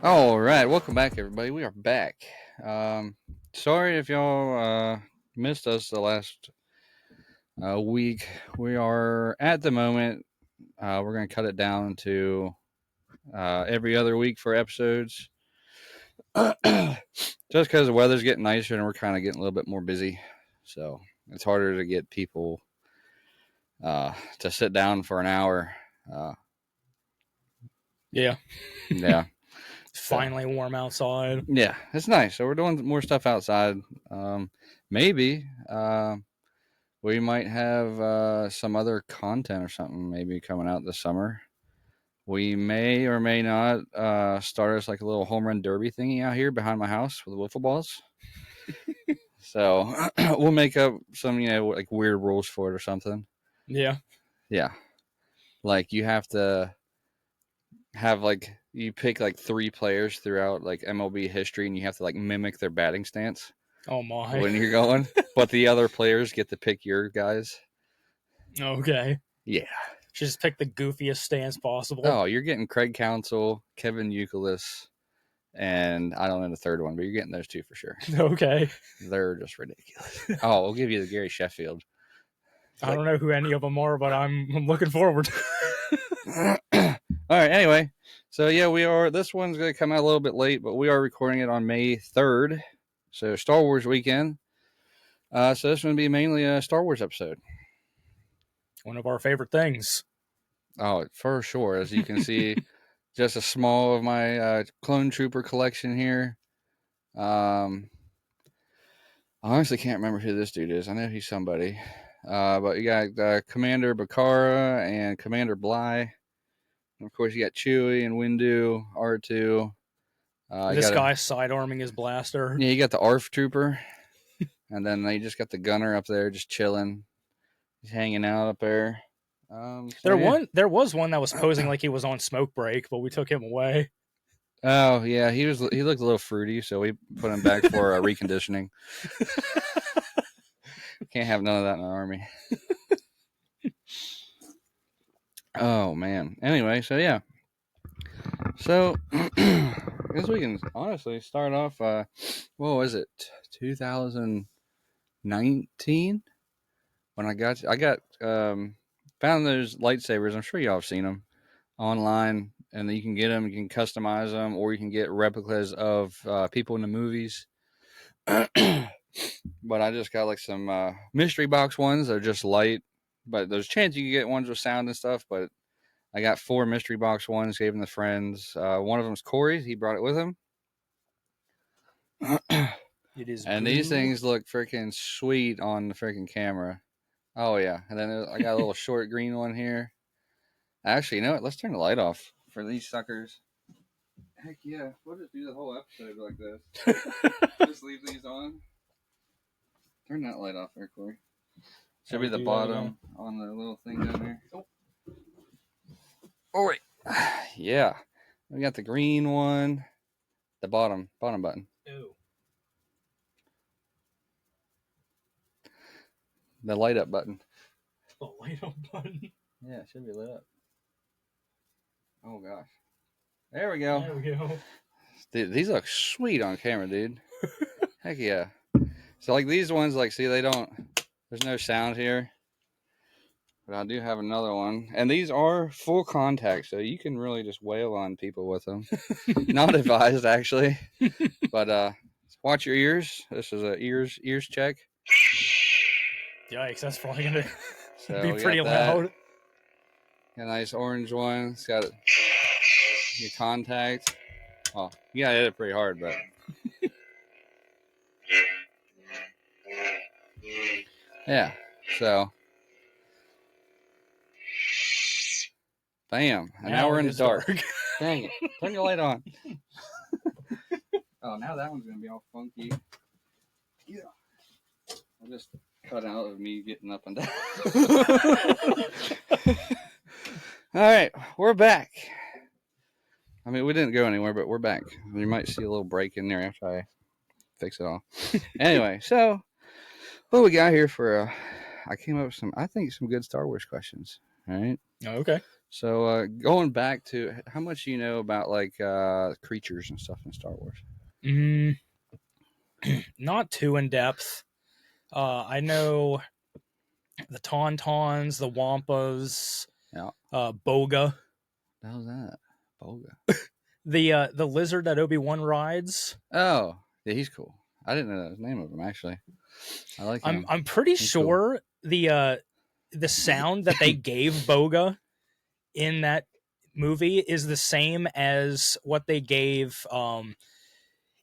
All right, welcome back, everybody. We are back. Sorry if y'all missed us the last week. We are at the moment. We're going to cut it down to every other week for episodes, just because the weather's getting nicer and we're kind of getting a little bit more busy. So it's harder to get people to sit down for an hour. Yeah. Yeah. It's finally warm outside. Yeah, it's nice. So we're doing more stuff outside. Maybe we might have some other content or something maybe coming out this summer. We may or may not start us like a little home run derby thingy out here behind my house with the wiffle balls. So we'll make up some, like weird rules for it or something. Yeah. Yeah. Like you have to have like you pick like 3 players throughout like MLB history and you have to like mimic their batting stance. Oh my. When you're going, but the other players get to pick your guys. Okay. Yeah. Just pick the goofiest stance possible. Oh, you're getting Craig Counsell, Kevin Youkilis, and I don't know the third one, but you're getting those 2 for sure. Okay. They're just ridiculous. Oh, we'll give you the Gary Sheffield. I don't know who any of them are, but I'm looking forward. All right. Anyway, so yeah, we are. This one's going to come out a little bit late, but we are recording it on May 3rd, so Star Wars weekend. So this is going to be mainly a Star Wars episode. One of our favorite things. Oh, for sure. As you can see, just a small of my clone trooper collection here. I honestly can't remember who this dude is. I know he's somebody. But you got Commander Bakara and Commander Bly. And of course, you got Chewie and Windu, R2. This guy's sidearming his blaster. Yeah, you got the ARF trooper. And then they just got the gunner up there just chilling. He's hanging out up there. There was one that was posing like he was on smoke break, but we took him away. Oh yeah, he looked a little fruity, so we put him back for reconditioning. Can't have none of that in our army. Oh man. Anyway, so yeah. So I guess we can honestly start off. What was it? 2019 when I got found those lightsabers. I'm sure y'all have seen them online, and you can get them. You can customize them, or you can get replicas of people in the movies. But I just got like some mystery box ones. They're just light, but there's a chance you can get ones with sound and stuff. But I got 4 mystery box ones. Gave them to friends. One of them's Cory's. He brought it with him. It is, and blue. These things look freaking sweet on the freaking camera. Oh yeah, and then I got a little short green one here. Actually, you know what? Let's turn the light off for these suckers. Heck yeah, we'll just do the whole episode like this. Just leave these on. Turn that light off there, Cory. Should be the bottom on the little thing down there. Oh wait. Yeah. We got the green one. The bottom button. Ew. The light up button. The light up button? Yeah, it should be lit up. Oh gosh. There we go. There we go. Dude, these look sweet on camera, dude. Heck yeah. So like these ones, like see there's no sound here. But I do have another one. And these are full contact, so you can really just wail on people with them. Not advised, actually. But watch your ears. This is a ears check. Yikes, that's probably going to be pretty loud. Got a nice orange one. It's got your contact. Oh, you gotta hit it pretty hard, but... Yeah, so... Bam. And now we're in the dark. Dang it. Turn your light on. Oh, now that one's going to be all funky. Yeah. I'll just cut out of me getting up and down. All right. We're back. I mean, we didn't go anywhere, but we're back. You might see a little break in there after I fix it all. Anyway, so what we got here for... I came up with some good Star Wars questions. All right. Oh, okay. So going back to how much you know about like creatures and stuff in Star Wars. Mm, not too in depth. I know the Tauntauns, the Wampas, Yeah. Boga, What the hell's that? Boga. the lizard that Obi-Wan rides. Oh, yeah, he's cool. I didn't know the name of him actually. I like him. I'm pretty He's cool. sure the sound that they gave Boga in that movie is the same as what they gave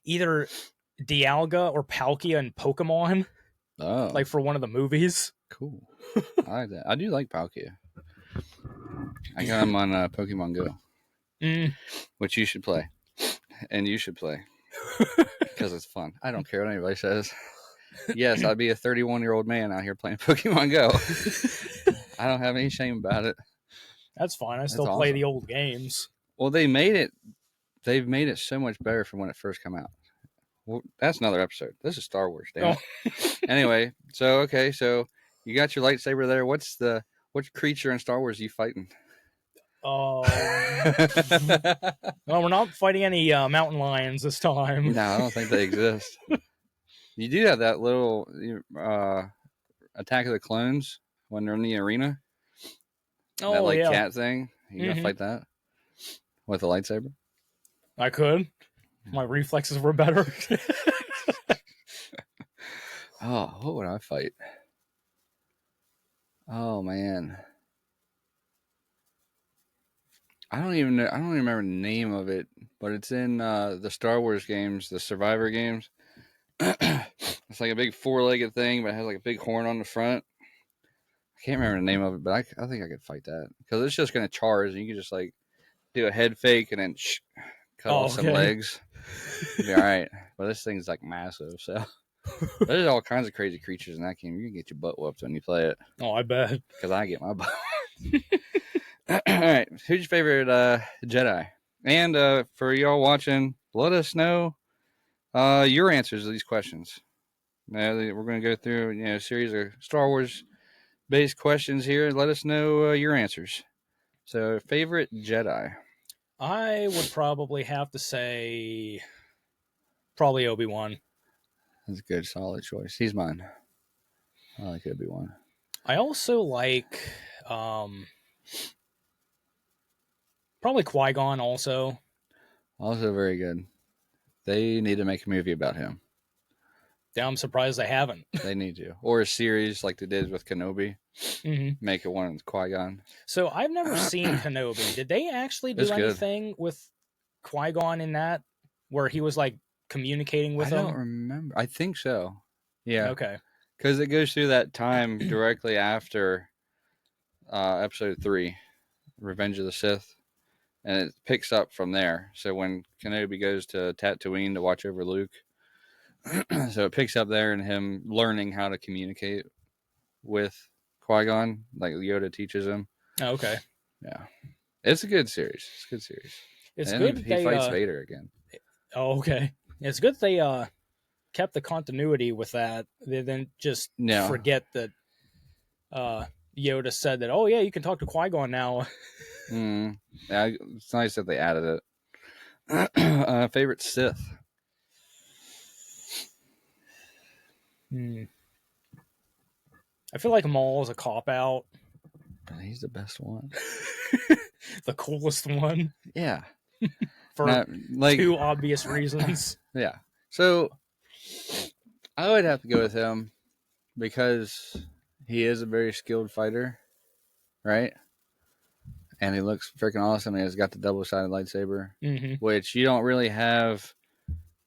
either Dialga or Palkia in Pokemon, Oh, like for one of the movies. cool. I like that. I do like Palkia. I got him on Pokemon Go, Mm. which you should play, and you should play because it's fun. I don't care what anybody says. Yes, I'd be a 31-year-old man out here playing Pokemon Go. I don't have any shame about it. That's fine. I That's still play awesome. the old games. Well, they've made it so much better from when it first came out. Well, that's another episode. This is Star Wars, damn it. Anyway, so you got your lightsaber there. Which creature in Star Wars are you fighting? Well, we're not fighting any mountain lions this time. No, I don't think they exist. You do have that little Attack of the Clones when they're in the arena. Oh That like yeah, cat thing. You gonna fight that with a lightsaber? I could. My reflexes were better. Oh, what would I fight? Oh man, I don't even know. I don't even remember the name of it, but it's in the Star Wars games, the Survivor games. It's like a big four-legged thing, but it has like a big horn on the front. I can't remember the name of it, but I think I could fight that because it's just gonna charge, and you can just like do a head fake and then cut off some legs. Be all right. But this thing's like massive, so there's all kinds of crazy creatures in that game. You can get your butt whooped when you play it. Oh, I bet. Because I get my butt. All right, who's your favorite Jedi? And for y'all watching, let us know your answers to these questions. Now we're going to go through a series of Star Wars based questions here. Let us know your answers. So, favorite Jedi? I would probably have to say probably Obi-Wan. That's a good, solid choice. He's mine. I like Obi-Wan. I also like probably Qui-Gon also. Also very good. They need to make a movie about him. Yeah, I'm surprised they haven't. They need to. Or a series like they did with Kenobi. Mm-hmm. Make it one with Qui-Gon. So I've never seen Kenobi. Did they actually do anything with Qui-Gon in that where he was like communicating with him? I don't remember. I think so. Yeah. Okay. Because it goes through that time directly after episode 3, Revenge of the Sith. And it picks up from there. So when Kenobi goes to Tatooine to watch over Luke, so it picks up there and him learning how to communicate with Qui-Gon, like Yoda teaches him. Oh, okay. Yeah, it's a good series. It's a good series. It's and good. He fights Vader again. Oh, okay. It's good they kept the continuity with that. They didn't just forget that Yoda said that. Oh yeah, you can talk to Qui-Gon now. Yeah, it's nice that they added it. Favorite Sith? I feel like Maul is a cop out. He's the best one. The coolest one. Yeah. For two obvious reasons. Yeah. So I would have to go with him because he is a very skilled fighter, right? And he looks freaking awesome. He's got the double-sided lightsaber, which you don't really have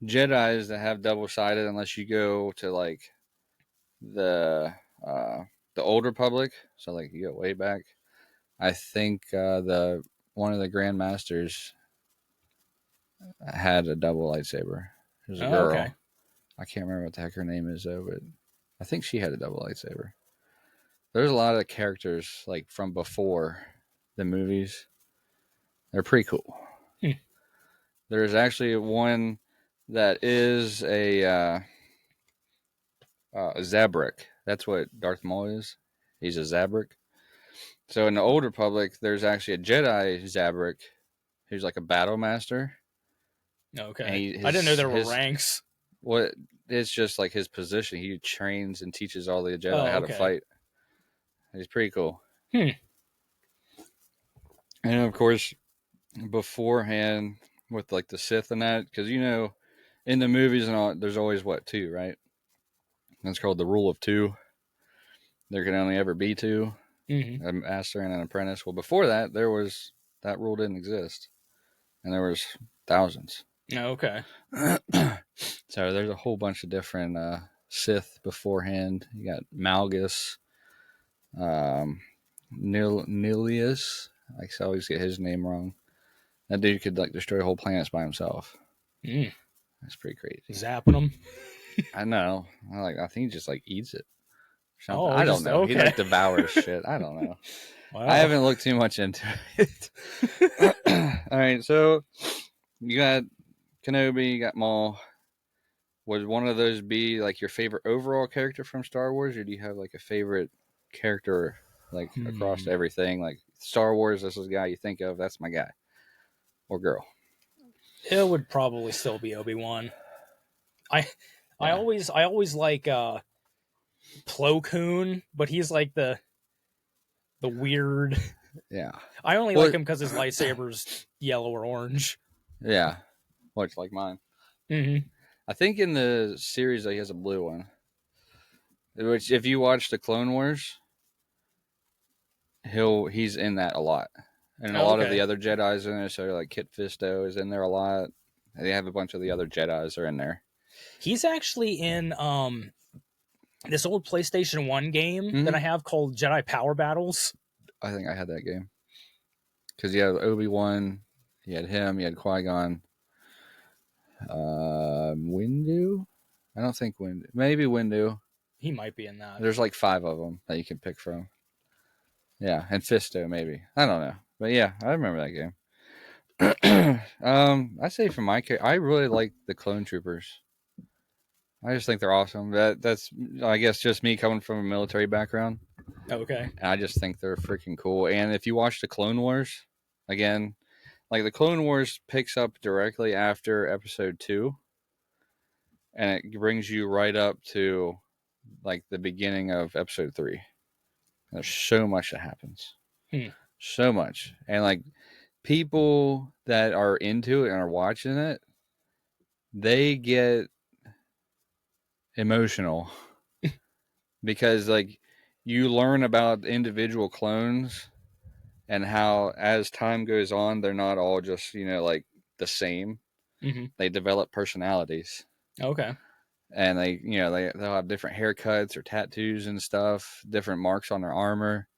Jedis that have double-sided unless you go to like the Old Republic. So like you go way back. I think one of the Grand Masters had a double lightsaber. There's a girl. Okay. I can't remember what the heck her name is though, but I think she had a double lightsaber. There's a lot of characters like from before the movies. They're pretty cool. There's actually one that is a Zabrak. That's what Darth Maul is. He's a Zabrak. So in the Old Republic, there's actually a Jedi Zabrak who's like a battle master, and Okay. he I didn't know there were his ranks. what it's just like his position. He trains and teaches all the Jedi Oh, how to okay. fight. He's pretty cool. Hmm. And of course, beforehand with like the Sith and that, because in the movies and all, there's always what two, right? That's called the rule of two. There can only ever be two, Hmm. a master and an apprentice. Well, before that, that rule didn't exist, and there was thousands. Okay. So there's a whole bunch of different Sith beforehand. You got Malgus, um, Nilius. I always get his name wrong. That dude could like destroy whole planets by himself. Mm. That's pretty crazy. Zapping them. I know. I think he just like eats it or something. Oh, I he don't just know. He okay. like devours shit. I don't know. I Wow. haven't looked too much into it. All right, so you got Kenobi, you got Maul. Would one of those be like your favorite overall character from Star Wars, or do you have like a favorite character like across Hmm. everything? Like Star Wars, this is the guy you think of. That's my guy or girl. It would probably still be Obi-Wan. I Yeah, I always like Plo Koon, but he's like the weird. yeah. I only like Well, him because his lightsaber's yellow or orange. yeah. Much like mine. Hmm. I think in the series he has a blue one. Which, if you watch the Clone Wars, he's in that a lot, and a Oh, lot of the okay. other Jedi's in there. So like Kit Fisto is in there a lot. They have a bunch of the other Jedi's are in there. He's actually in this old PlayStation 1 game that Hmm. I have called Jedi Power Battles. I think I had that game because you had Obi-Wan, you had him, you had Qui-Gon, Windu. I don't think Windu. Maybe Windu. He might be in that. There's like 5 of them that you can pick from. Yeah, and Fisto maybe. I don't know, but yeah, I remember that game. I say for my case, I really like the Clone Troopers. I just think they're awesome. That's I guess just me coming from a military background. Okay. And I just think they're freaking cool. And if you watch the Clone Wars, again, like the Clone Wars picks up directly after Episode 2, and it brings you right up to like the beginning of Episode 3. There's so much that happens, Hmm. so much, and like people that are into it and are watching it, they get emotional because like you learn about individual clones and how as time goes on they're not all just like the same. Hmm. They develop personalities, Okay. and they'll have different haircuts or tattoos and stuff, different marks on their armor,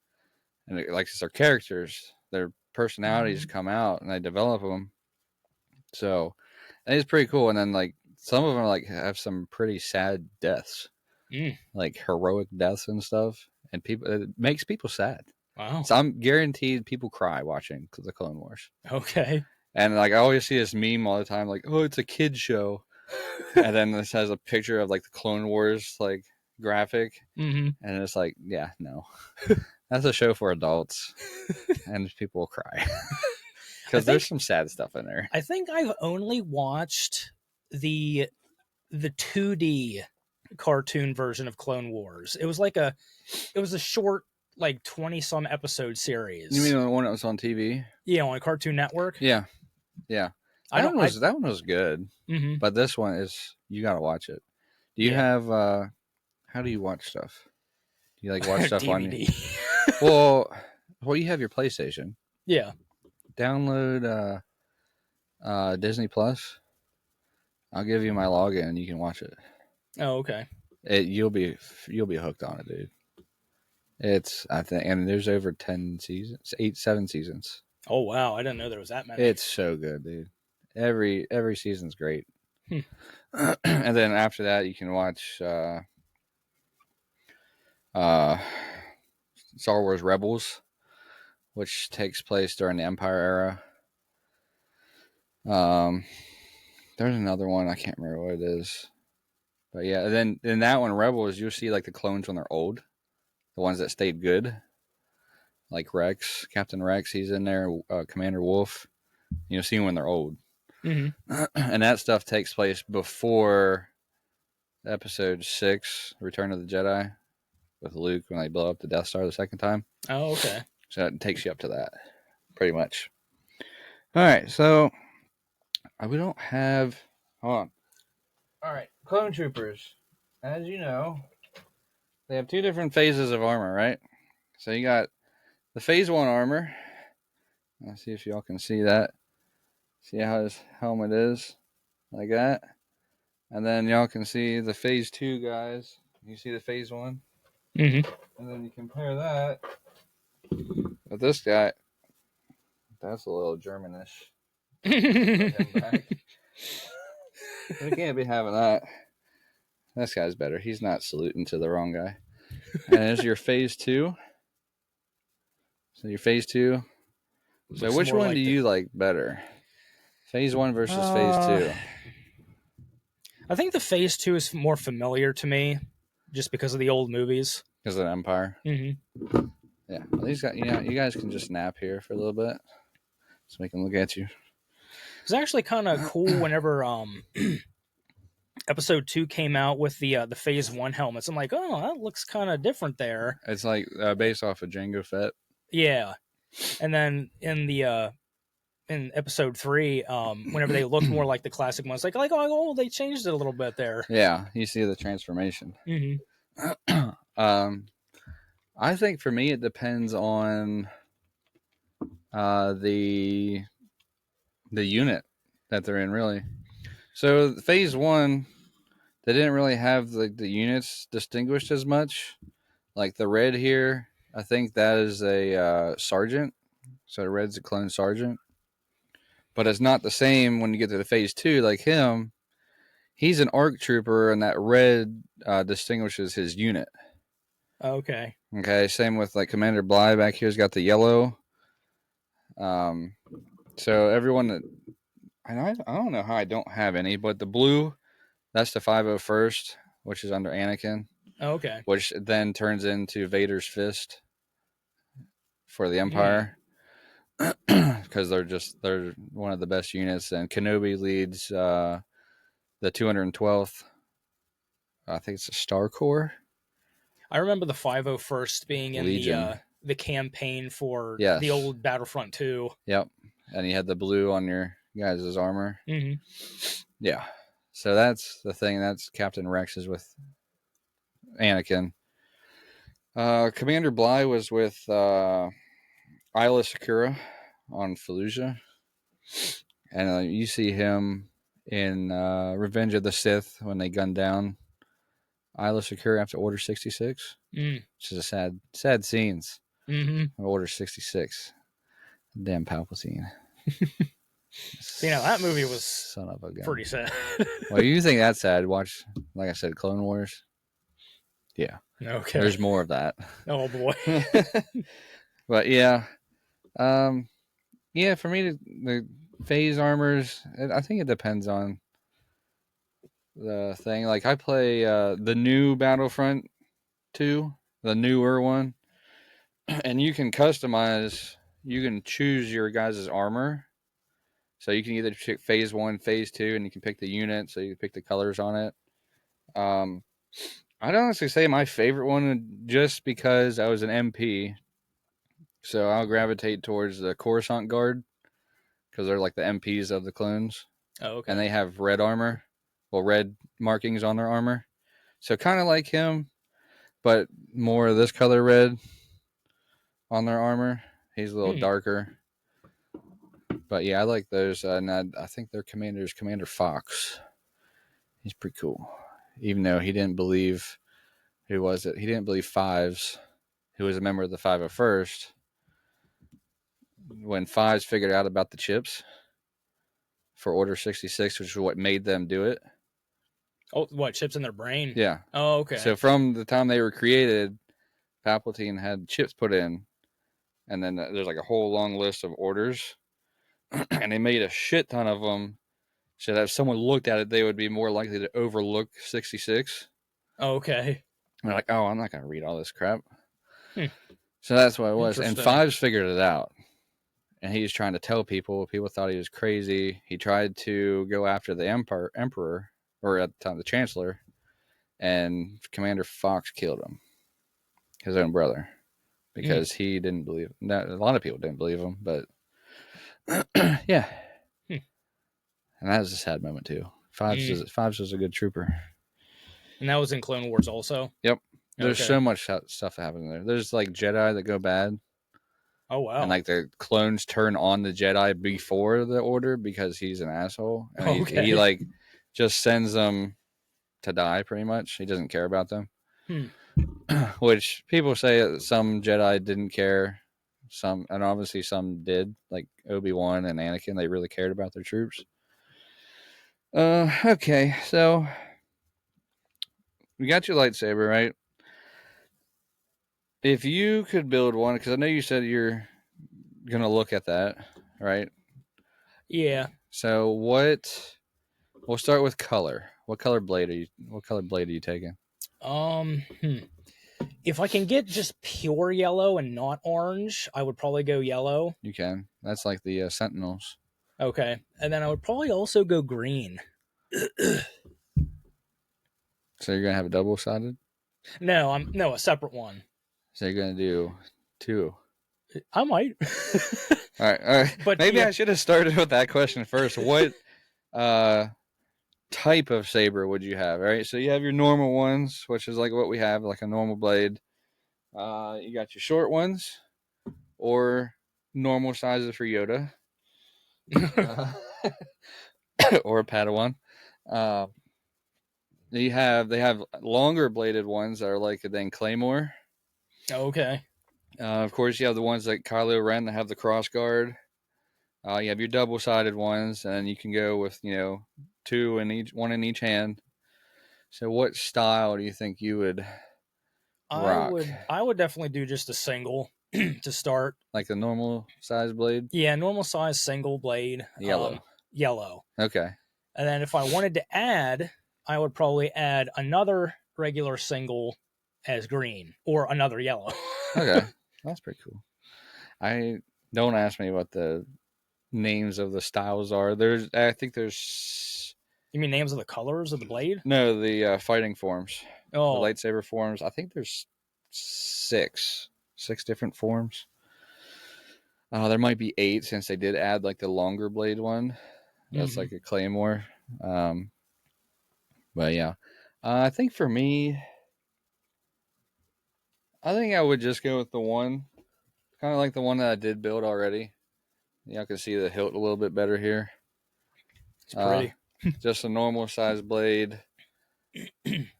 and like it's their characters, their personalities come out and they develop them. So and it's pretty cool. And then like some of them like have some pretty sad deaths, Mm. like heroic deaths and stuff, and people it makes people sad. Wow. So I'm guaranteed people cry watching the Clone Wars. Okay. And like I always see this meme all the time, like, "Oh, it's a kid show," and then this has a picture of like the Clone Wars like graphic, Hmm. and it's like, yeah, no, that's a show for adults, and people will cry I because think there's some sad stuff in there. I think I've only watched the the 2D cartoon version of Clone Wars. It was a short like 20 some episode You mean series. the one that was on TV? Yeah, on Cartoon Network. Yeah, yeah. I don't I That one was good, mhm. but this one is you got to watch it. Do you Yeah. have how do you watch stuff? Do you like watch stuff on DVD. well, you have your PlayStation. Yeah. Download Disney Plus. I'll give you my login and you can watch it. Oh, okay. You'll be hooked on it, dude. It's I think, and there's over 10 seasons, 7 seasons. Oh wow, I didn't know there was that many. It's so good, dude. Every season's great. Hmm. And then after that, you can watch uh, Star Wars Rebels, which takes place during the Empire era. There's another one I can't remember what it is, but yeah. Then in that one, Rebels, you'll see like the clones when they're old, the ones that stayed good. like Rex, Captain Rex. He's in there. Commander Wolf. See him when they're old, Mm-hmm. and that stuff takes place before Episode 6, Return of the Jedi, with Luke when they blow up the Death Star the second time. Oh, okay. So it takes you up to that, pretty much. All right, so we don't have. Hold on. All right, Clone Troopers. As you know, they have two different phases of armor, right? So you got the Phase 1 armor. Let's see if y'all can see that. See how his helmet is? Like that. And then y'all can see the Phase 2 guys. You see the Phase 1? Mm-hmm. And then you compare that with this guy. That's a little Germanish. Put him back. We can't be having that. This guy's better. He's not saluting to the wrong guy. And there's your Phase 2. So your Phase 2. So which one do you like better? Phase 1 versus Phase 2. I think the Phase 2 is more familiar to me, just because of the old movies. Because of the Empire. Mm-hmm. Yeah. These guys, you guys can just nap here for a little bit, so we can look at you. It's actually kind of cool whenever Episode 2 came out with the Phase 1 helmets. I'm like, oh, that looks kind of different there. It's like based off of Jango Fett. Yeah, and then in Episode 3, whenever they looked more like the classic ones, like oh, they changed it a little bit there. Yeah, you see the transformation. Mm-hmm. I think for me it depends on the unit that they're in, really. So Phase 1, they didn't really have the units distinguished as much. Like the red here, I think that is a sergeant. So the red's a clone sergeant. But it's not the same when you get to the Phase 2. Like him, he's an ARC trooper, and that red distinguishes his unit. Okay. Okay, same with like Commander Bly back here's got the yellow. So everyone that I don't know how I don't have any, but the blue, that's the 501st, which is under Anakin. Okay. Which then turns into Vader's fist for the Empire. Because they're one of the best units, and Kenobi leads the 212th. I think it's a Star Corps. I remember the 501st being in Legion. the campaign for Yes. the old Battlefront 2. Yep, and you had the blue on your guys' armor. Mm-hmm. Yeah, so that's the thing. That's Captain Rex is with Anakin. Commander Bly was with Isla Secura on Fallujah. And you see him in Revenge of the Sith when they gun down Isla Secure after Order 66, which is a sad scenes. Mm-hmm. Order 66. Damn Palpatine. That movie was son of a gun. pretty sad. Well, you think that's sad? Watch, like I said, Clone Wars. Yeah. Okay. There's more of that. Oh boy. But yeah, yeah. For me, the phase armors, I think it depends on the thing. Like I play the new Battlefront 2, the newer one, and you can customize. You can choose your guys' armor. So you can either pick phase 1, phase 2, and you can pick the unit. So you can pick the colors on it. I'd honestly say my favorite one, just because I was an MP, so I'll gravitate towards the Coruscant Guard, because they're like the MPs of the clones. Oh, okay. And they have red armor, well, red markings on their armor. So kind of like him, but more of this color red on their armor. He's a little darker. But yeah, I like those. And I think their commander is Commander Fox. He's pretty cool. Even though he didn't believe, who was it? He didn't believe Fives, who was a member of the 501st. When Fives figured out about the chips for Order 66, which is what made them do it. Oh, what, chips in their brain? Yeah. Oh, okay. So from the time they were created, Palpatine had chips put in. And then there's like a whole long list of orders. And they made a shit ton of them so that if someone looked at it, they would be more likely to overlook 66. Okay. And they're like, oh, I'm not going to read all this crap. So that's what it was. And Interesting. Fives figured it out. And he's trying to tell people. People thought he was crazy. He tried to go after the emperor, or at the time the chancellor, and Commander Fox killed him, his own brother, Mm, because he didn't believe. A lot of people didn't believe him, but yeah, hmm, and that was a sad moment too. Fives mm. was, Fives was a good trooper. And that was in Clone Wars also. Yep. There's Okay. so much stuff that happens there. There's like Jedi that go bad, Oh and wow. like the clones turn on the Jedi before the Order because he's an asshole, and he Okay. like just sends them to die pretty much. He doesn't care about them, Hmm. which people say that some Jedi didn't care. Some, and obviously some did, like Obi-Wan and Anakin. They really cared about their troops. Okay, so we got your lightsaber, right? If you could build one, because I know you said you're gonna look at that, right? Yeah. So what? We'll start with color. What color blade are you? What color blade are you taking? Um. Hmm. If I can get just pure yellow and not orange, I would probably go yellow. You can. That's like the Sentinels. Okay. And then I would probably also go green. So you're gonna have a double sided. No, I'm a separate one. So you're gonna do two. I might. All right, all right. But Maybe yeah. I should have started with that question first. What uh type of saber would you have? All right, so you have your normal ones, which is like what we have, like a normal blade. You got your short ones, or normal sizes for Yoda, uh, or a Padawan. Uh, they have longer bladed ones that are like a then Claymore. Okay. Of course, you have the ones like Kylo Ren that have the cross guard. You have your double sided ones, and you can go with two in each, one in each hand. So, what style do you think you would rock? I would definitely do just a single to start. Like the normal size blade, Yeah, normal size single blade, yellow. yellow. Okay, And then if I wanted to add, I would probably add another regular single as green or another yellow. okay, that's pretty cool. I don't ask me what the names of the styles are. I think there's You mean names of the colors of the blade? no the fighting forms, the Oh, lightsaber forms. I think there's six different forms. There might be eight since they did add like the longer blade one. That's mm-hmm. like a claymore. Um, but yeah, I think for me, I think I would just go with the one, kind of like the one that I did build already. Y'all can see the hilt a little bit better here. It's Uh, pretty. just a normal size blade,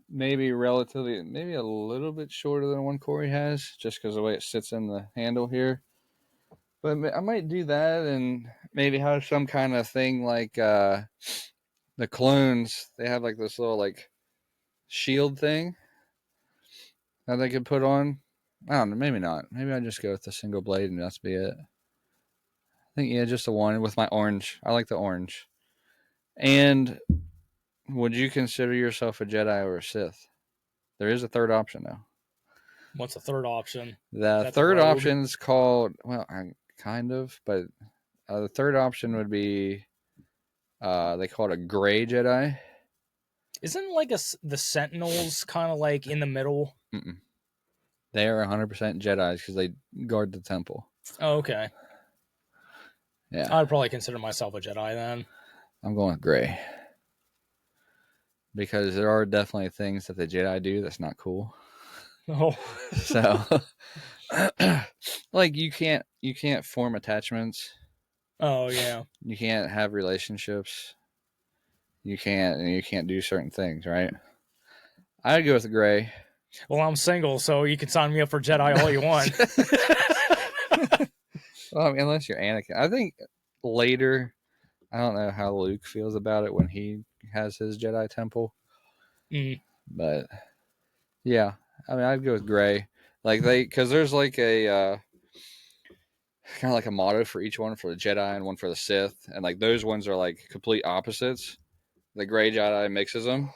maybe relatively, maybe a little bit shorter than one Cory has, just because of the way it sits in the handle here. But I might do that and maybe have some kind of thing like the clones. They have like this little like shield thing that they could put on. I don't know. Maybe not. Maybe I just go with the single blade and that's be it. I think yeah, just the one with my orange. I like the orange. And would you consider yourself a Jedi or a Sith? There is a third option though. What's the third option? Is The that the third rogue? option is called kind of, but the third option would be they call it a gray Jedi. Isn't like the Sentinels kind of like in the middle? Mm-mm. They are 100% Jedi's because they guard the temple. Oh, okay. Yeah, I'd probably consider myself a Jedi then. I'm going with gray because there are definitely things that the Jedi do that's not cool. Oh, So, like you can't form attachments. oh yeah. You can't have relationships. You can't do certain things, right? I'd go with the gray. Well, I'm single, so you can sign me up for Jedi all you want. Well, I mean, unless you're Anakin, I think later. I don't know how Luke feels about it when he has his Jedi temple, Mm, but yeah, I mean, I'd go with gray. Like because there's like a kind of like a motto for each one for the Jedi and one for the Sith, and like those ones are like complete opposites. The gray Jedi mixes them,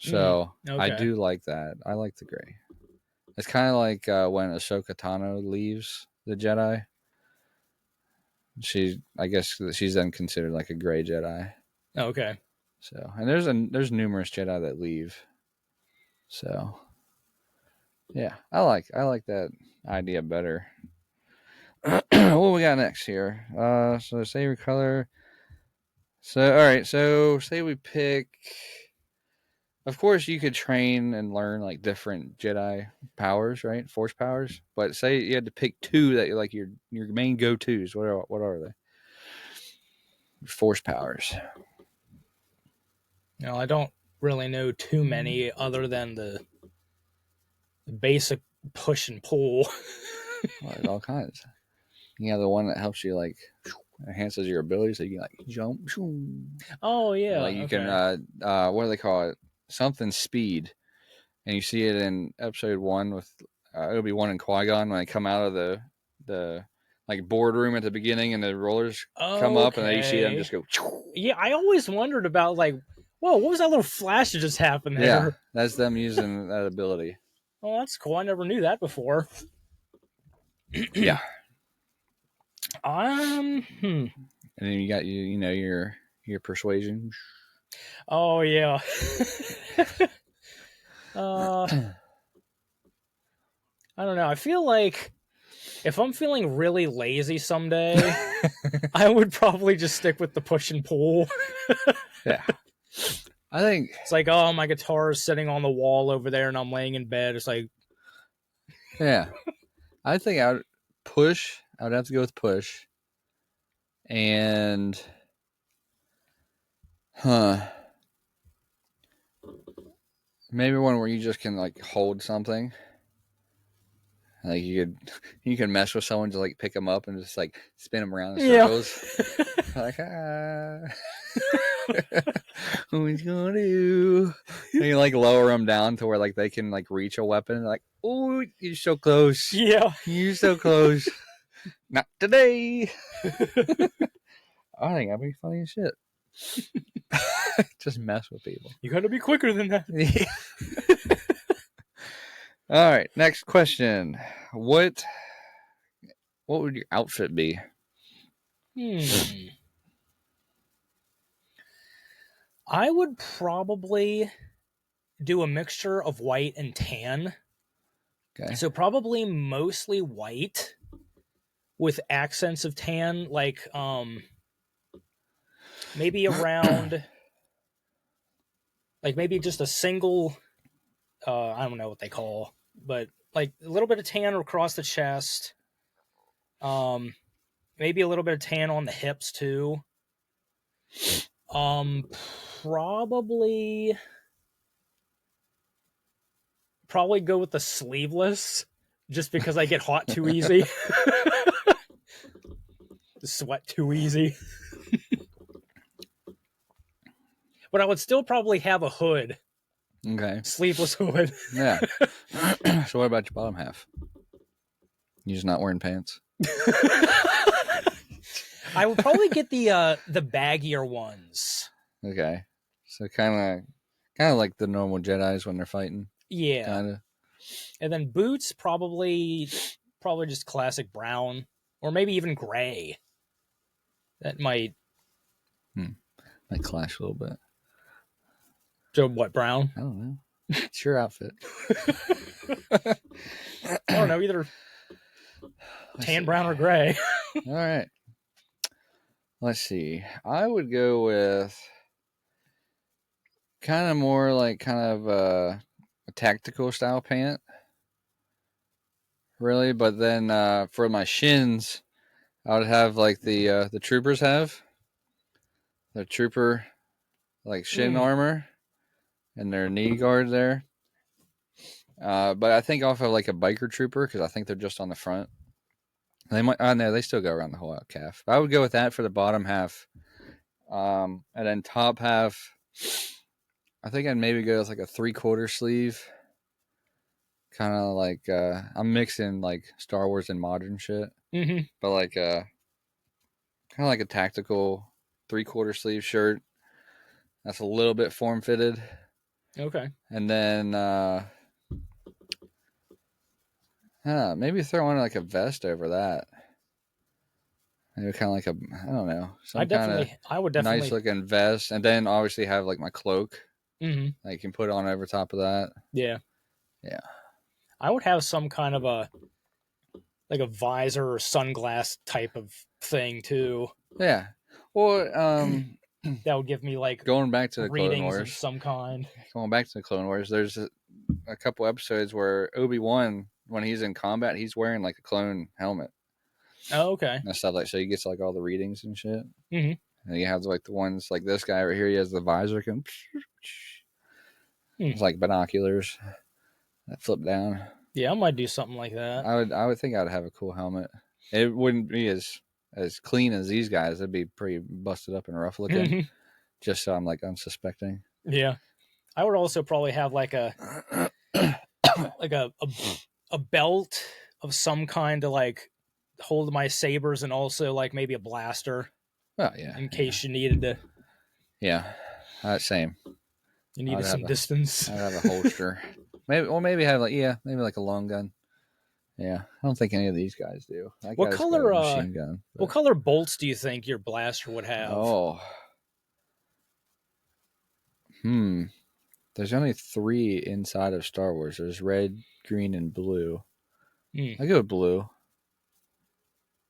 mm, so I okay. do like that. I like the gray. It's kind of like when Ahsoka Tano leaves the Jedi. I guess she's then considered like a gray Jedi. Okay. So, and there's numerous Jedi that leave. So, yeah, I like that idea better. What we got next here? So saber color. So, all right. So, say we pick. Of course, you could train and learn like different Jedi powers, right? Force powers. But say you had to pick two that like your main go tos. What are they? Force powers. No, I don't really know too many other than the basic push and pull. Well, there's all kinds. You have the one that helps you like enhances your ability, so you can like jump. Oh yeah, Like you can okay. what do they call it? Something speed, and you see it in episode 1 with it'll be one in Qui-Gon when they come out of the like boardroom at the beginning, and the rollers come up, and then you see them Okay. just go. Yeah, I always wondered about like, whoa, what was that little flash that just happened Yeah, there? that's them using that ability. Oh, that's cool. I never knew that before. Yeah, Hmm. and then you got you know your persuasion. Oh yeah. uh, I don't know. I feel like if I'm feeling really lazy someday, I would probably just stick with the push and pull. Yeah, I think. It's like, oh, my guitar is sitting on the wall over there, and I'm laying in bed. It's like, Yeah, I think I would push. I would have to go with push, and huh, maybe one where you just can like hold something. Like you could mess with someone to like pick them up and just like spin them around in yeah, circles. Like what we gonna do? And you like lower them down to where like they can like reach a weapon. Like, oh, you're so close. yeah. You're so close. Not today. I think that'd be funny as shit. Just mess with people. You got to be quicker than that. Yeah. All right, next question. What would your outfit be? Hmm. I would probably do a mixture of white and tan. Okay. So probably mostly white with accents of tan, like maybe around like maybe just a single I don't know what they call, but like a little bit of tan across the chest. Um maybe a little bit of tan on the hips too. Um probably probably go with the sleeveless just because I get hot too easy. Sweat too easy. But I would still probably have a hood, Okay. sleeveless hood. Yeah. So what about your bottom half? You just not wearing pants? I would probably get the baggier ones. Okay. So kind of like the normal Jedi's when they're fighting. Yeah. Kind of. And then boots probably just classic brown or maybe even gray. That might Might clash a little bit. so what brown? I don't know. It's your outfit. I don't know, either tan, brown, or gray. All right. Let's see. I would go with kind of more like kind of a tactical style pant, really. But then for my shins, I would have like the troopers have the trooper like shin Mm, armor and their knee guard there. But I think I'll have like a biker trooper because I think they're just on the front. They might. Oh no, they still go around the whole calf. But I would go with that for the bottom half. And then top half, I think I'd maybe go with like a 3/4 sleeve. Kind of like I'm mixing like Star Wars and modern shit, mm-hmm. but like kind of like a tactical 3/4 sleeve shirt. That's a little bit form fitted, Okay. and then Maybe throw on like a vest over that. Maybe kind of like I don't know, some kind of I would nice definitely. looking vest, and then obviously have like my cloak Hmm. that you can put on over top of that. Yeah, Yeah, I would have some kind of a like a visor or sunglass type of thing too. yeah. Well, That would give me like going back to the Clone readings of Wars, some kind. there's a couple episodes where Obi-Wan, when he's in combat, he's wearing like a clone helmet Oh, okay. and stuff like, so he gets like all the readings and shit. Hmm. And you have like the ones like this guy right here, he has the visor can Hmm. it's like binoculars that flip down. Yeah, I might do something like that. I would think I'd have a cool helmet. It wouldn't be as clean as these guys. It'd be pretty busted up and rough looking. Hmm. Just so I'm like unsuspecting. Yeah, I would also probably have like a like a belt of some kind to like hold my sabers, and also like maybe a blaster Well, yeah, in yeah, case you needed to. yeah. Same. You I'd needed have some a distance. I'd have a holster. Maybe have like maybe like a long gun. Yeah, I don't think any of these guys do. That What guy's got a color? machine gun. What But color bolts do you think your blaster would have? oh, hmm. There's only 3 inside of Star Wars. There's red, green, and blue. Hmm. I go with blue.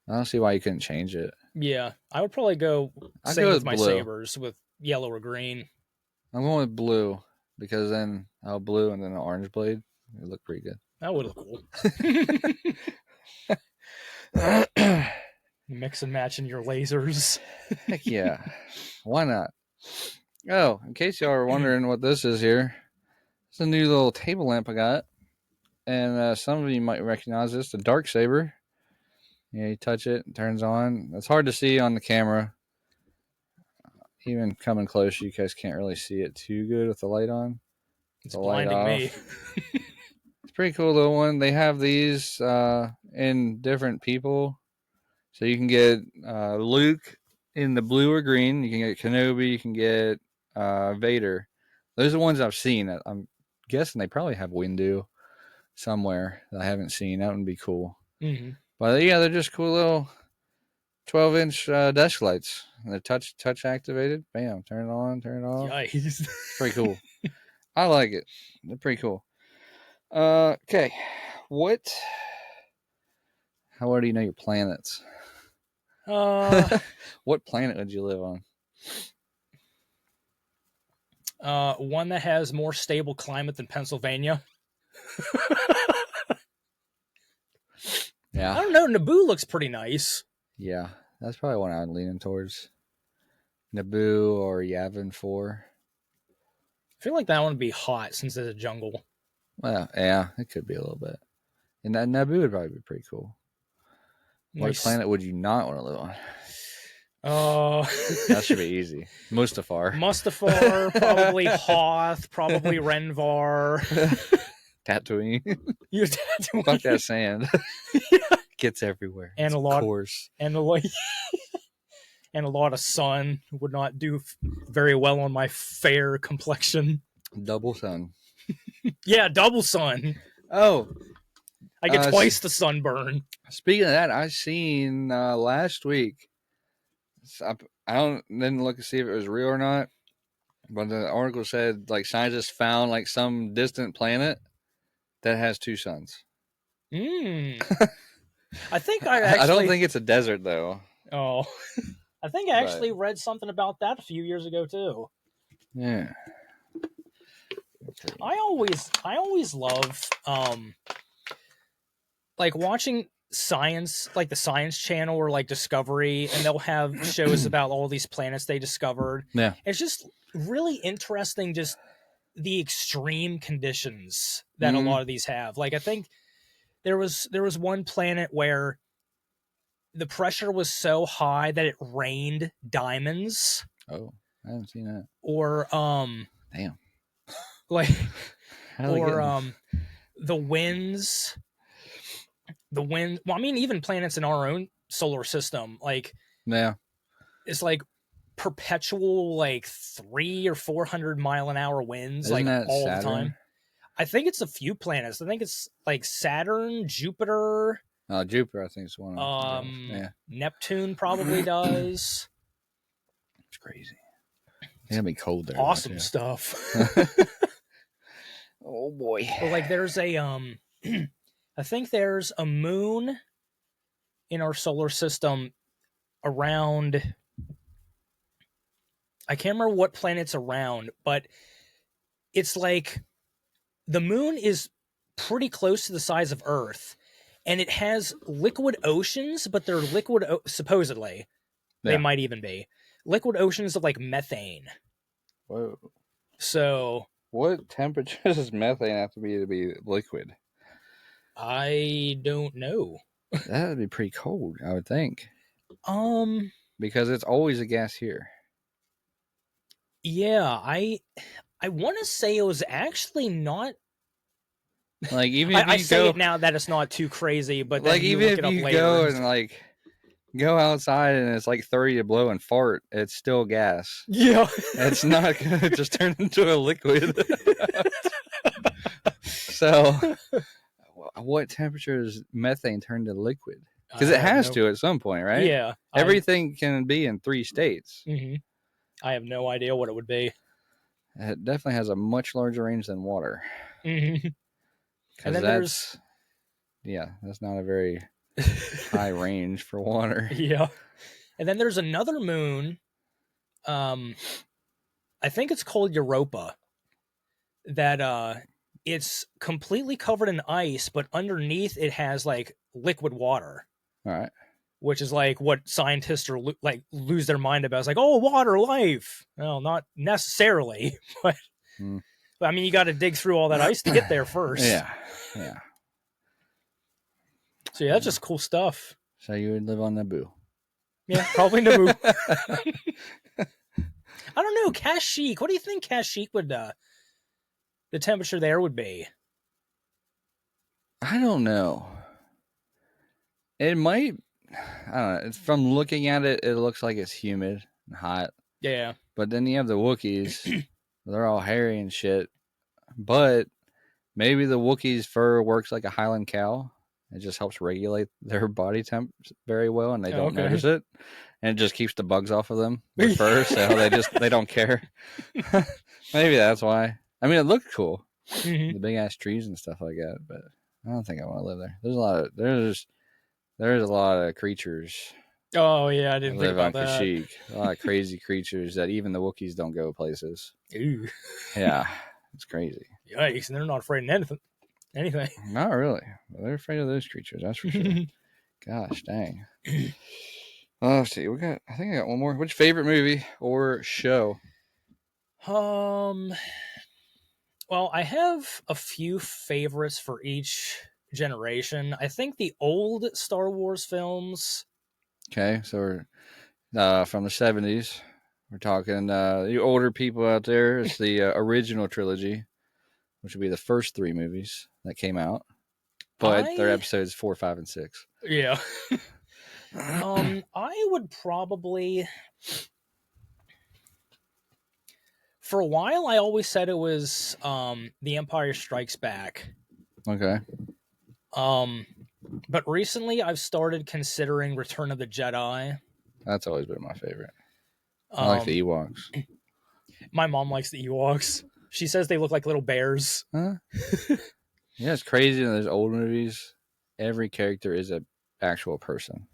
I don't see why you couldn't change it. Yeah, I would probably go I same go with with my blue. sabers with yellow or green. I'm going with blue because then I'll blue and then an orange blade. It look pretty That would look cool. good. Mix and match in your lasers. Heck yeah. Why not? Oh, in case y'all are wondering what this is here, it's a new little table lamp I got. And some of you might recognize this, the dark saber. Yeah, you touch it, it turns on. It's hard to see on the camera. Even coming close, you guys can't really see it too good with the light on. It's The light blinding me. off. It's pretty cool little one. They have these in different people. So you can get Luke in the blue or green. You can get Kenobi. You can get Vader. Those are the ones I've seen. I'm guessing they probably have Windu somewhere that I haven't seen. That would be cool. Hmm. But yeah, they're just cool little 12-inch desk lights. They're touch activated. Bam, turn it on, turn it off. Yikes. Pretty cool. I like it. They're pretty cool. Okay, what? How well do you know your planets? uh, What planet would you live on? one that has more stable climate than Pennsylvania. I Yeah, don't know. Naboo looks pretty nice. yeah, that's probably one I'm leaning towards. Naboo or Yavin 4. I feel like that one would be hot since it's a jungle. Well, yeah, it could be a little bit. And that Naboo would probably be pretty cool. What Nice. planet would you not want to live on? Uh, That should be easy. Mustafar. Mustafar, probably Hoth, probably Renvar. Tatooine. You Fuck that sand. Gets everywhere. and It's a lot coarse. and a lot and a lot of sun would not do very well on my fair complexion. Double sun. Yeah, double sun. Oh, I get twice the sunburn. speaking of that, I seen last week. I don't didn't look to see if it was real or not, but the article said like scientists found like some distant planet that has 2 suns. Mm. I think I I don't actually. think it's a desert though. Oh, I think I But actually read something about that a few years ago too. yeah. I always love like watching science, like the Science Channel or like Discovery, and they'll have shows about all these planets they discovered. Yeah. It's just really interesting, just the extreme conditions that a lot of these have. Like I think there was one planet where the pressure was so high that it rained diamonds, Oh, I haven't seen that. or Damn. like How are they or getting? the winds the wind well, I mean, even planets in our own solar system, like Yeah. it's like perpetual like 300 or 400 mile an hour winds, Isn't like that all the Saturn? time. I think it's a few planets. I think it's like Saturn, Jupiter, Jupiter, I think, is one of them. Yeah, Neptune probably does. it's crazy. It's gonna be cold there. Awesome stuff. Oh boy. But like there's a I think there's a moon in our solar system around, I can't remember what planet's around, but it's like the moon is pretty close to the size of Earth, and it has liquid oceans, but they're supposedly they might even be liquid oceans of like methane. Whoa. So what temperature does methane have to be liquid? I don't know. That would be pretty cold, I would think. Because it's always a gas here. Yeah, I want to say it was actually not. Like even if I you say go, it now that it's not too crazy, but like then you even look if it up you later go and like go outside and it's like 30 to blow and fart, it's still gas. yeah, It's not gonna just turn into a liquid. So, what temperature does methane turn to liquid? Because it has to at some point, right? Yeah, everything can be in 3 states. Mm-hmm. I have no idea what it would be. It definitely has a much larger range than water. Mm-hmm. And then that's not a very high range for water. Yeah, and then there's another moon. I think it's called Europa. That it's completely covered in ice, but underneath it has like liquid water. All right. Which is like what scientists are lose their mind about. It's like, oh, water, life. Well, not necessarily, but I mean, you got to dig through all that ice to get there first. Yeah. So yeah, that's just cool stuff. So you would live on Naboo? Yeah, probably Naboo. I don't know, Kashyyyk. What do you think Kashyyyk would the temperature there would be? I don't know. It might. I don't know. It's from looking at it, it looks like it's humid and hot. Yeah. But then you have the Wookiees. They're all hairy and shit. But maybe the Wookiees' fur works like a Highland cow. It just helps regulate their body temp very well, and they don't notice it. And it just keeps the bugs off of them with fur, so they don't care. Maybe that's why. I mean, it looked cool, the big ass trees and stuff like that. But I don't think I want to live there. There's a lot of creatures. Oh yeah, I didn't think about that. Kashyyyk. A lot of crazy creatures that even the Wookiees don't go places. Ooh. Yeah, it's crazy. Yikes! And they're not afraid of anything. Not really. They're afraid of those creatures. That's for sure. Gosh dang. Let's see. I think I got one more. What's your favorite movie or show? Well, I have a few favorites for each generation. I think the old Star Wars films. Okay, so we're from the 70s. We're talking the older people out there. It's the original trilogy, which would be the first 3 movies that came out. But they're episodes 4, 5, and 6. Yeah. I would probably, for a while, I always said it was The Empire Strikes Back. Okay. But recently I've started considering Return of the Jedi. That's always been my favorite. I like the Ewoks. My mom likes the Ewoks. She says they look like little bears. Huh? Yeah, it's crazy in those old movies. Every character is an actual person.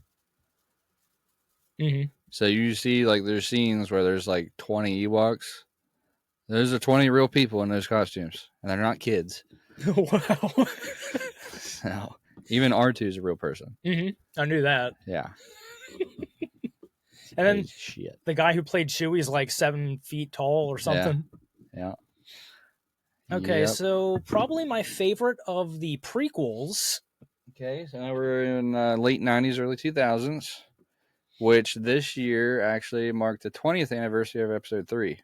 Mm-hmm. So you see, like, there's scenes where there's like 20 Ewoks. Those are 20 real people in those costumes, and they're not kids. Wow. So, even R2 is a real person. Mm-hmm. I knew that. Yeah. And then the guy who played Chewie is like 7 feet tall or something. Yeah. Okay, so probably my favorite of the prequels. Okay, so now we're in late 90s, early 2000s, which this year actually marked the 20th anniversary of Episode 3.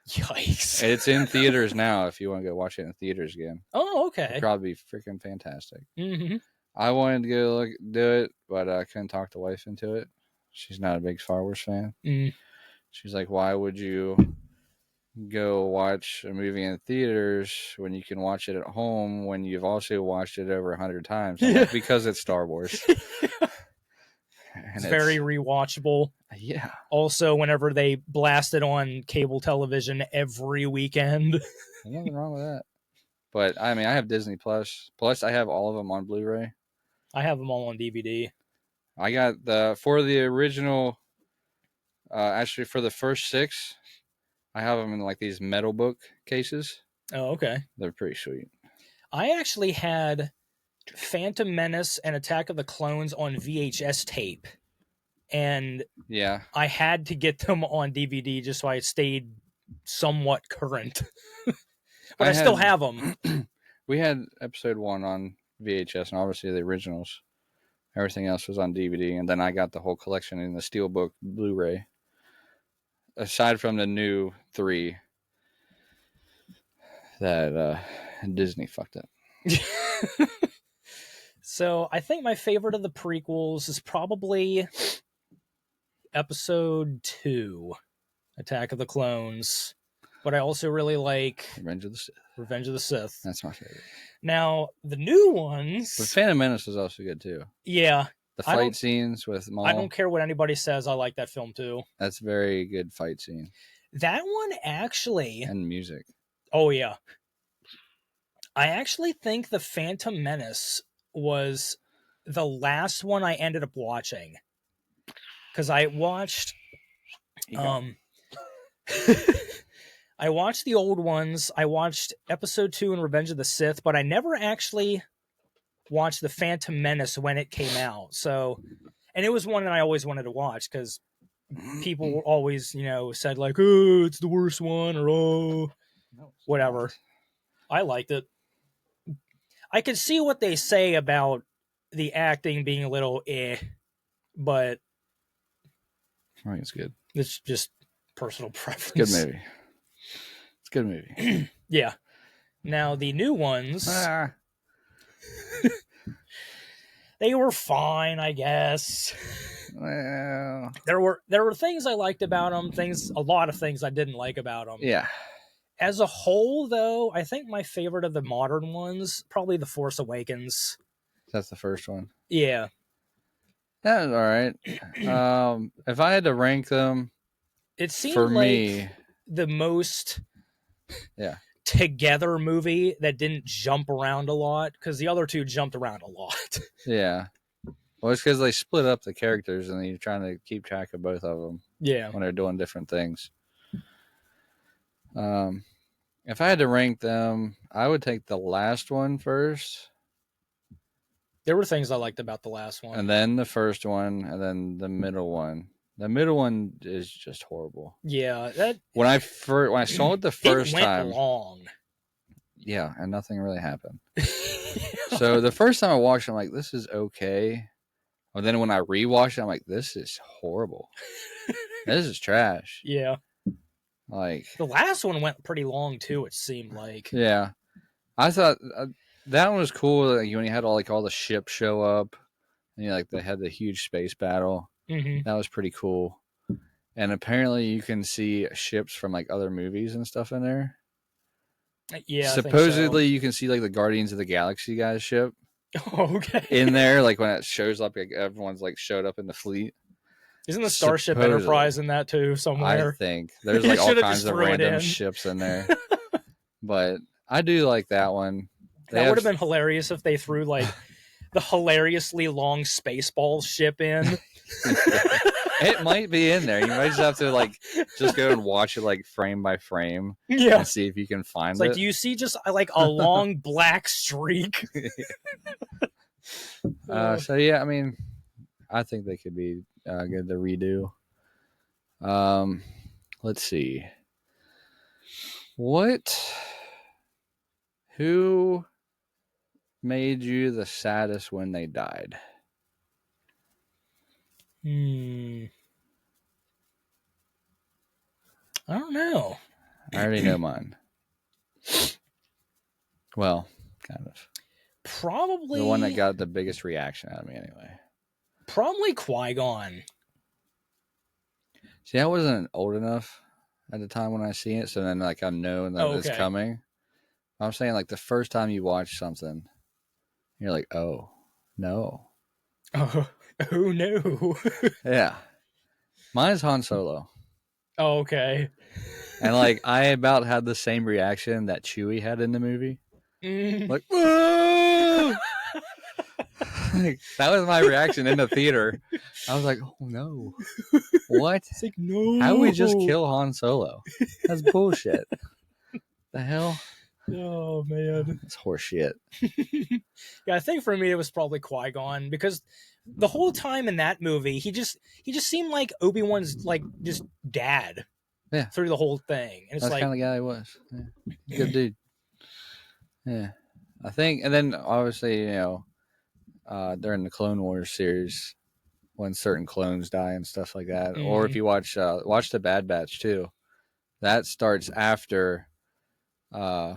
Yikes. It's in theaters now if you want to go watch it in theaters again. Oh, okay. It'd probably be freaking fantastic. Mm-hmm. I wanted to go do it, but I couldn't talk the wife into it. She's not a big Star Wars fan. Mm. She's like, why would you go watch a movie in theaters when you can watch it at home when you've also watched it over 100 times? I'm Yeah. like, because it's Star Wars. It's And very it's, rewatchable. yeah, Also, whenever they blast it on cable television every weekend. there's nothing wrong with that. But I mean, I have Disney Plus. Plus, I have all of them on Blu-ray. I have them all on DVD. I got for the original. Actually, for the first 6, I have them in like these metal book cases. Oh, okay. They're pretty sweet. I actually had Phantom Menace and Attack of the Clones on VHS tape. And Yeah, I had to get them on DVD just so I stayed somewhat current. But I still have them. We had episode 1 on VHS, and obviously the originals. Everything else was on DVD, and then I got the whole collection in the Steelbook Blu-ray. Aside from the new 3 that Disney fucked up. So I think my favorite of the prequels is probably episode 2, Attack of the Clones. But I also really like Revenge of the Sith. Revenge of the Sith. That's my favorite. Now, the new ones... But Phantom Menace is also good, too. Yeah. The fight scenes with Maul. I don't care what anybody says. I like that film, too. That's a very good fight scene. That one actually... And music. Oh, yeah. I actually think The Phantom Menace was the last one I ended up watching. Because I watched... I watched the old ones. I watched episode 2 in Revenge of the Sith, but I never actually watched The Phantom Menace when it came out. So, and it was one that I always wanted to watch because people always, said like, "Oh, it's the worst one," or "Oh, whatever." I liked it. I could see what they say about the acting being a little but I think it's good. it's just personal preference. Good movie. It's a good movie. Yeah. Now the new ones, they were fine, I guess. Well, There were things I liked about them, a lot of things I didn't like about them. yeah. As a whole, though, I think my favorite of the modern ones, probably The Force Awakens. That's the first one. Yeah. That was all right. If I had to rank them, It seemed for like me, the most yeah, together movie that didn't jump around a lot, because the other two jumped around a lot. yeah. Well, it's because they split up the characters and you're trying to keep track of both of them. Yeah. When they're doing different things. If I had to rank them, I would take the last one first. There were things I liked about the last one. And then the first one, and then the middle one. The middle one is just horrible. Yeah, that when I saw it the first time, long. Yeah, and nothing really happened. So the first time I watched it, I'm like, this is okay. But then when I rewatched it, I'm like, this is horrible. This is trash. Yeah. Like the last one went pretty long too. It seemed like. Yeah, I thought that one was cool. Like, when you had all the ships show up, and they had the huge space battle. Mm-hmm. That was pretty cool. And apparently, you can see ships from other movies and stuff in there. Yeah. Supposedly, you can see the Guardians of the Galaxy guys ship. Okay. In there, when it shows up, everyone's showed up in the fleet. Isn't the Starship Enterprise in that too somewhere? I think there's all kinds of random ships in there. But I do like that one. That would have been hilarious if they threw the hilariously long Spaceballs ship in. It might be in there. You might just have to just go and watch it frame by frame. Yeah. And see if you can find it. Do you see just a long black streak? So yeah, I mean, I think they could be good to redo. Let's see. Who made you the saddest when they died? I don't know. I already know mine. Well, kind of. Probably the one that got the biggest reaction out of me, anyway. Probably Qui-Gon. See, I wasn't old enough at the time when I see it, so then like I know that Oh, it's okay. coming. I'm saying like the first time you watch something, you're like, oh no, Oh, oh no. yeah. Mine's Han Solo, Oh, okay. and like I about had the same reaction that Chewie had in the movie, Mm. like whoa. Like, that was my reaction in the theater. I was like, oh no, what? It's like, How would we just no. kill Han Solo? That's bullshit. The hell? Oh, man. That's horseshit. Yeah, I think for me it was probably Qui-Gon because the whole time in that movie he just seemed like Obi-Wan's like just dad Yeah, through the whole thing. And it's that's like, kind of the guy he was. Yeah. Good dude. Yeah, I think, and then obviously during the Clone Wars series when certain clones die and stuff like that, or if mm, you watch the Bad Batch too, that starts after uh,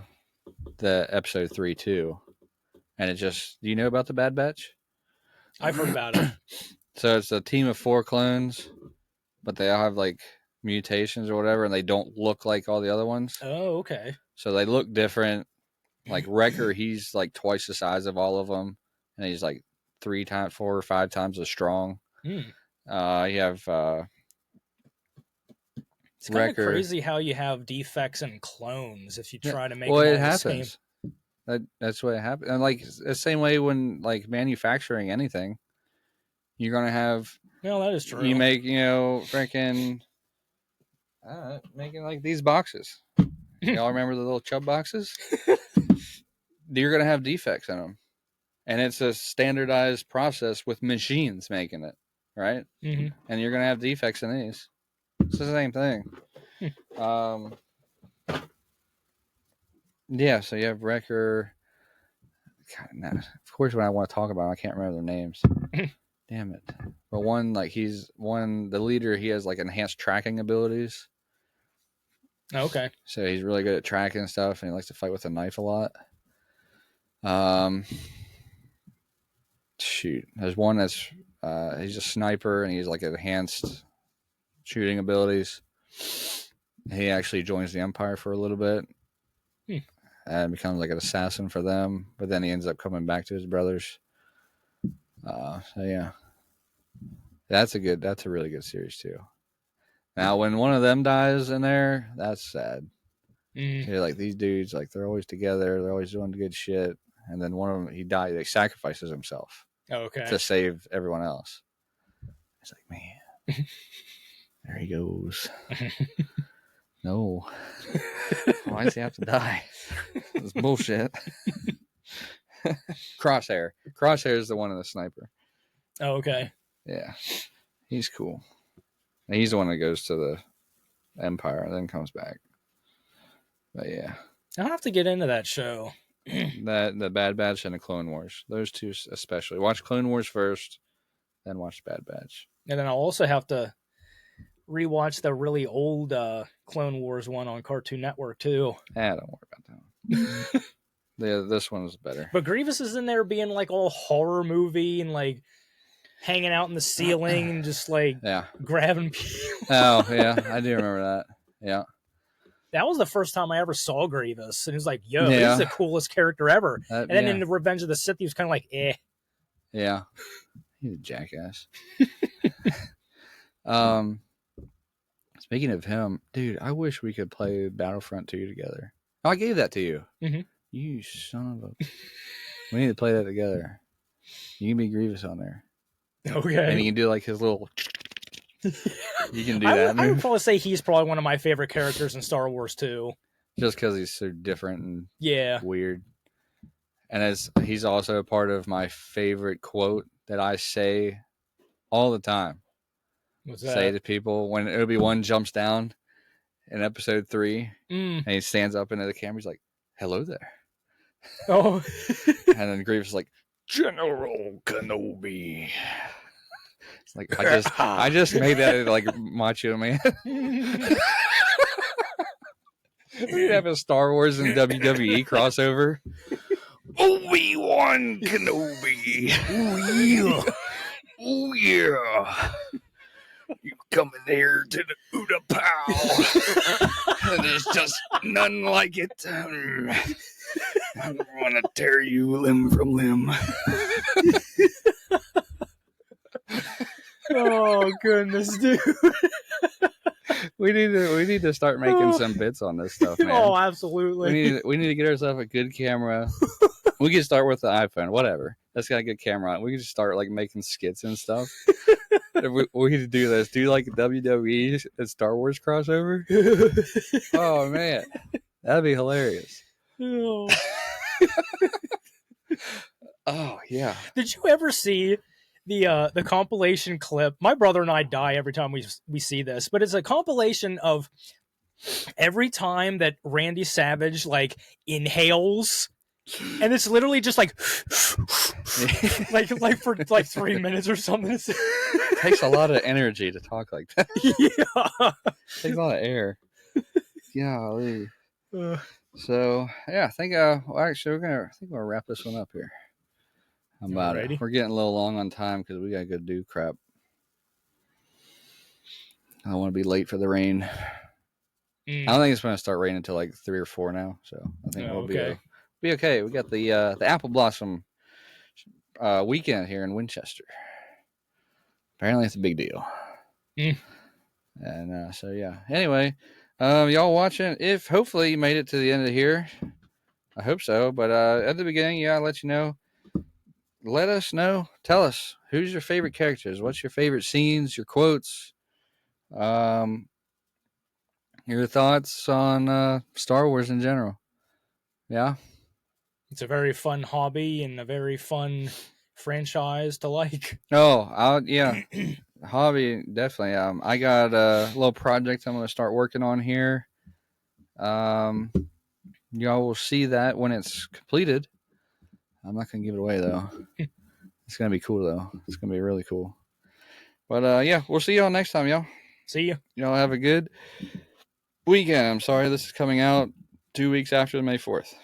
the episode 3 too, and it just, do you know about the Bad Batch? I've heard about it. So it's a team of 4 clones, but they all have like mutations or whatever, and they don't look like all the other ones. Oh, okay. So they look different. Like Wrecker, he's like twice the size of all of them, and he's like 4 or 5 times as strong. Mm. You have It's kind of Wrecker. crazy how you have defects in clones if you Yeah. try to make Well, them it all the same. happens. That's what happened. And like the same way when like manufacturing anything, you're gonna have, Well, that is true. you make freaking making like these boxes. Y'all remember the little chub boxes? You're gonna have defects in them, and it's a standardized process with machines making it, right? Mm-hmm. And you're gonna have defects in these. It's the same thing. Yeah. So you have Wrecker. God, nah, of course, when I want to talk about them, I can't remember their names. Damn it. But one, like the leader, he has like enhanced tracking abilities. Okay. So he's really good at tracking stuff, and he likes to fight with a knife a lot. Shoot, there's one that's he's a sniper, and he's like enhanced shooting abilities. He actually joins the Empire for a little bit, and becomes like an assassin for them. But then he ends up coming back to his brothers. So yeah, that's a really good series too. Now, when one of them dies in there, that's sad. Mm. You're like, these dudes, like they're always together, they're always doing good shit, and then one of them, he died. He sacrifices himself Okay. to save everyone else. It's like, man, there he goes. No, why does he have to die? It's bullshit. Crosshair is the one in the sniper. Okay. Yeah, he's cool. And he's the one that goes to the Empire and then comes back. But yeah, I'll have to get into that show. that the Bad Batch and the Clone Wars, those two especially. Watch Clone Wars first, then watch Bad Batch. And then I'll also have to rewatch the really old Clone Wars one on Cartoon Network too. Don't worry about that one. This one was better. But Grievous is in there being like all horror movie and like hanging out in the ceiling and just like grabbing people. Oh yeah, I do remember that. Yeah. That was the first time I ever saw Grievous, and it was like, "Yo, this is the coolest character ever." And then in Revenge of the Sith, he was kind of like, "Eh." Yeah, he's a jackass. Speaking of him, dude, I wish we could play Battlefront 2 together. Oh, I gave that to you. Mm-hmm. You son of a. We need to play that together. You can be Grievous on there. Okay. And you can do like his little. You can do that. I would probably say he's probably one of my favorite characters in Star Wars too. Just because he's so different and weird. And he's also a part of my favorite quote that I say all the time. What's that? Say to people when Obi-Wan jumps down in episode 3 and he stands up into the camera, he's like, "Hello there." Oh. And then Grievous is like, "General Kenobi." It's like, I just made that like Macho Man. We have a Star Wars and WWE crossover. Obi-Wan Kenobi. Oh yeah. Oh yeah. You coming here to the Uda Pow. There's just none like it. I want to tear you limb from limb. Oh goodness, dude. We need to start making some bits on this stuff, man. Oh, absolutely. We need to get ourselves a good camera. We can start with the iPhone, whatever. That's got a good camera. We can just start like making skits and stuff. we need to do this. Do like WWE and Star Wars crossover. Oh man, that'd be hilarious. Oh. Oh yeah. Did you ever see the compilation clip? My brother and I die every time we see this, but it's a compilation of every time that Randy Savage like inhales, and it's literally just like like for like 3 minutes or something. It takes a lot of energy to talk like that. Yeah, takes a lot of air. Golly. So yeah, I think actually I think we'll wrap this one up here. How about it? We're getting a little long on time because we gotta go do crap. I don't want to be late for the rain. I don't think it's going to start raining until like 3 or 4 now, so I think we'll be okay. We got the Apple Blossom weekend here in Winchester. Apparently, it's a big deal. And so yeah. Anyway, y'all watching? If hopefully you made it to the end of here, I hope so. But at the beginning, I'll let you know. Let us know. Tell us who's your favorite characters. What's your favorite scenes? Your quotes. Your thoughts on Star Wars in general. Yeah. It's a very fun hobby and a very fun franchise to like. Oh, yeah. Hobby, definitely. I got a little project I'm going to start working on here. Y'all will see that when it's completed. I'm not going to give it away, though. It's going to be cool, though. It's going to be really cool. But, yeah, we'll see y'all next time, y'all. See you. Y'all have a good weekend. I'm sorry this is coming out 2 weeks after May 4th.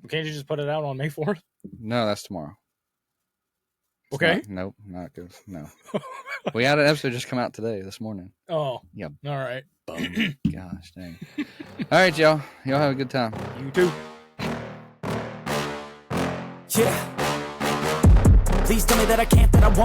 Can't you just put it out on May 4th? No, that's tomorrow. Okay. Nope, not good. No. We had an episode just come out today, this morning. Oh. Yep. All right. Gosh dang. All right, y'all. Y'all have a good time. You too. Yeah. Please tell me that I can't, that I won't.